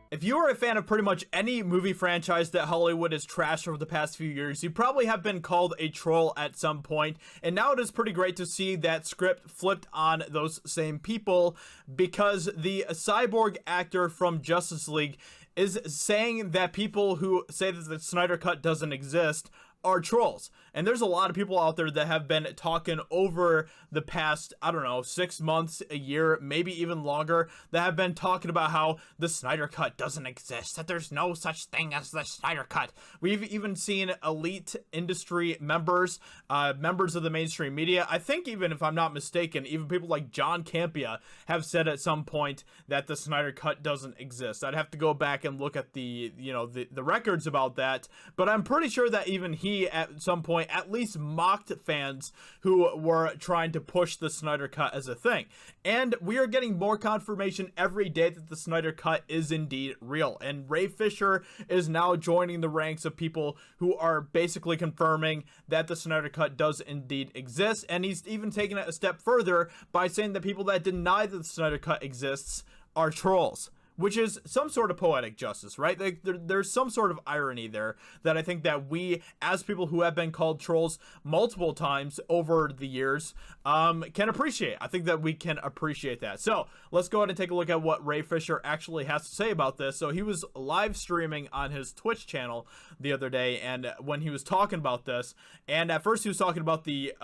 If you are a fan of pretty much any movie franchise that Hollywood has trashed over the past few years, you probably have been called a troll at some point, and now it is pretty great to see that script flipped on those same people, because the cyborg actor from Justice League is saying that people who say that the Snyder Cut doesn't exist are trolls. And there's a lot of people out there that have been talking over the past, I don't know, 6 months, a year, maybe even longer, that have been talking about how the Snyder Cut doesn't exist, that there's no such thing as the Snyder Cut. We've even seen elite industry members, members of the mainstream media, I think, even if I'm not mistaken, even people like John Campea have said at some point that the Snyder Cut doesn't exist. I'd have to go back and look at the records about that, but I'm pretty sure that even he at some point at least mocked fans who were trying to push the Snyder Cut as a thing. And we are getting more confirmation every day that the Snyder Cut is indeed real. And Ray Fisher is now joining the ranks of people who are basically confirming that the Snyder Cut does indeed exist. And he's even taken it a step further by saying that people that deny that the Snyder Cut exists are trolls, which is some sort of poetic justice, right? There's some sort of irony there that I think that we, as people who have been called trolls multiple times over the years, can appreciate. I think that we can appreciate that. So let's go ahead and take a look at what Ray Fisher actually has to say about this. So he was live streaming on his Twitch channel the other day, and when he was talking about this, and at first he was talking about the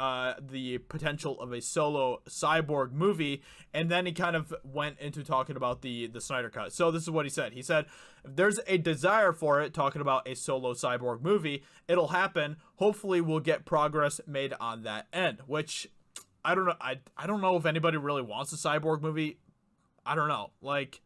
potential of a solo cyborg movie, and then he kind of went into talking about the Snyder Cut. So this is what he said. He said, if there's a desire for it, talking about a solo cyborg movie, it'll happen. Hopefully we'll get progress made on that end, which I don't know. I don't know if anybody really wants a cyborg movie. I don't know. Like,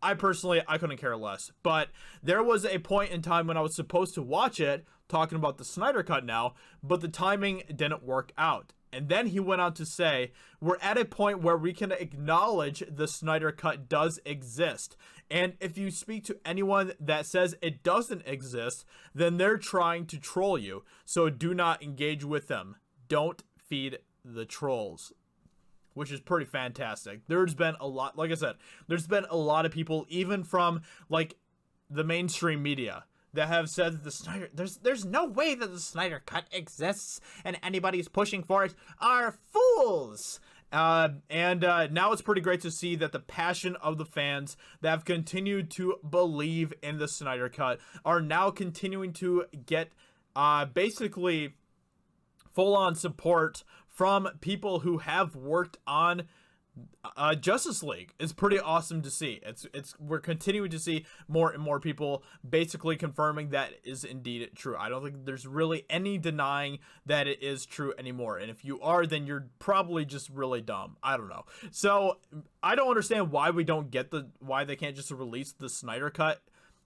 I personally, I couldn't care less. But there was a point in time when I was supposed to watch it, talking about the Snyder Cut now, but the timing didn't work out. And then he went on to say, we're at a point where we can acknowledge the Snyder Cut does exist. And if you speak to anyone that says it doesn't exist, then they're trying to troll you. So do not engage with them. Don't feed the trolls. Which is pretty fantastic. There's been a lot, like I said, there's been a lot of people, even from like the mainstream media, that have said that the Snyder, there's no way that the Snyder Cut exists, and anybody who's pushing for it are fools. Now it's pretty great to see that the passion of the fans that have continued to believe in the Snyder Cut are now continuing to get basically full-on support from people who have worked on Justice League. It's pretty awesome to see. We're continuing to see more and more people basically confirming that is indeed true. I don't think there's really any denying that it is true anymore. And if you are, then you're probably just really dumb. I don't know. So I don't understand why we don't get why they can't just release the Snyder Cut.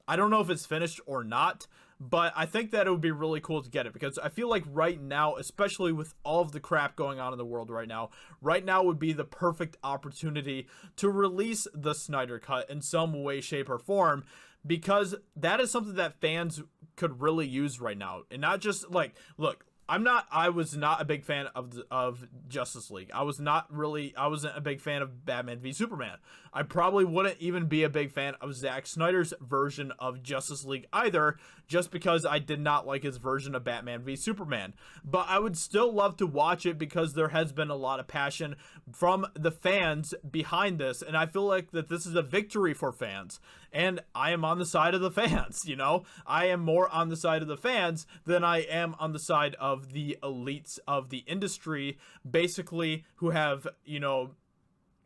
I don't know if it's finished or not, but I think that it would be really cool to get it, because I feel like right now, especially with all of the crap going on in the world right now would be the perfect opportunity to release the Snyder Cut in some way, shape, or form, because that is something that fans could really use right now. And not just like, look, I was not a big fan of Justice League. I wasn't a big fan of Batman v Superman. I probably wouldn't even be a big fan of Zack Snyder's version of Justice League either, just because I did not like his version of Batman v Superman. But I would still love to watch it, because there has been a lot of passion from the fans behind this, and I feel like that this is a victory for fans. And I am on the side of the fans, you know? I am more on the side of the fans than I am on the side of the elites of the industry, basically, who have, you know,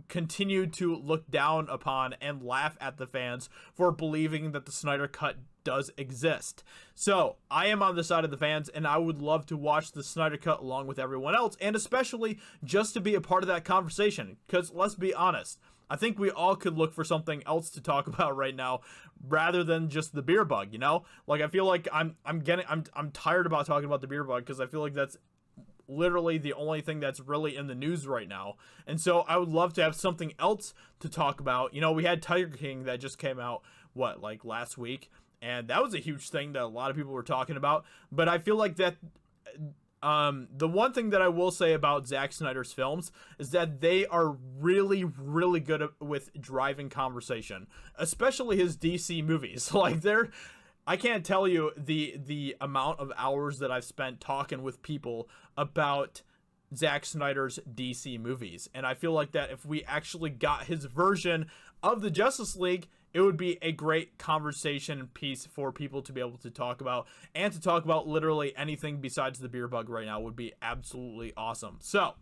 continued to look down upon and laugh at the fans for believing that the Snyder Cut does exist. So I am on the side of the fans, and I would love to watch the Snyder Cut along with everyone else, and especially just to be a part of that conversation, because let's be honest, I think we all could look for something else to talk about right now, rather than just the beer bug, you know? Like, I feel like I'm tired about talking about the beer bug, because I feel like that's literally the only thing that's really in the news right now. And so I would love to have something else to talk about. You know, we had Tiger King that just came out, like last week, and that was a huge thing that a lot of people were talking about. But I feel like that The one thing that I will say about Zack Snyder's films is that they are really, really good with driving conversation, especially his DC movies. Like I can't tell you the amount of hours that I've spent talking with people about Zack Snyder's DC movies. And I feel like that if we actually got his version of the Justice League, it would be a great conversation piece for people to be able to talk about, and to talk about literally anything besides the beer bug right now would be absolutely awesome. So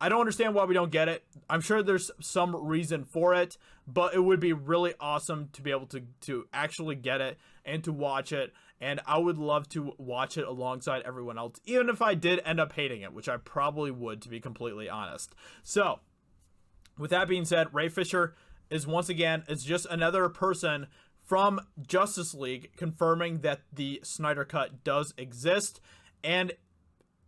I don't understand why we don't get it. I'm sure there's some reason for it, but it would be really awesome to be able to actually get it and to watch it. And I would love to watch it alongside everyone else, even if I did end up hating it, which I probably would, to be completely honest. So with that being said, Ray Fisher is just another person from Justice League confirming that the Snyder Cut does exist. And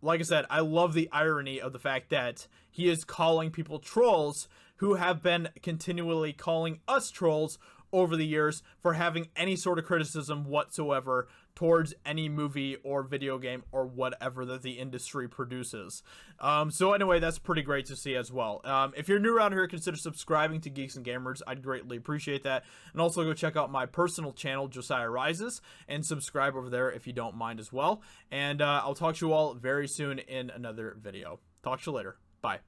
like I said, I love the irony of the fact that he is calling people trolls who have been continually calling us trolls over the years for having any sort of criticism whatsoever towards any movie or video game or whatever that the industry produces. So anyway, that's pretty great to see as well. If you're new around here, consider subscribing to Geeks and Gamers. I'd greatly appreciate that. And also go check out my personal channel, Josiah Rises, and subscribe over there if you don't mind as well. And I'll talk to you all very soon in another video. Talk to you later. Bye.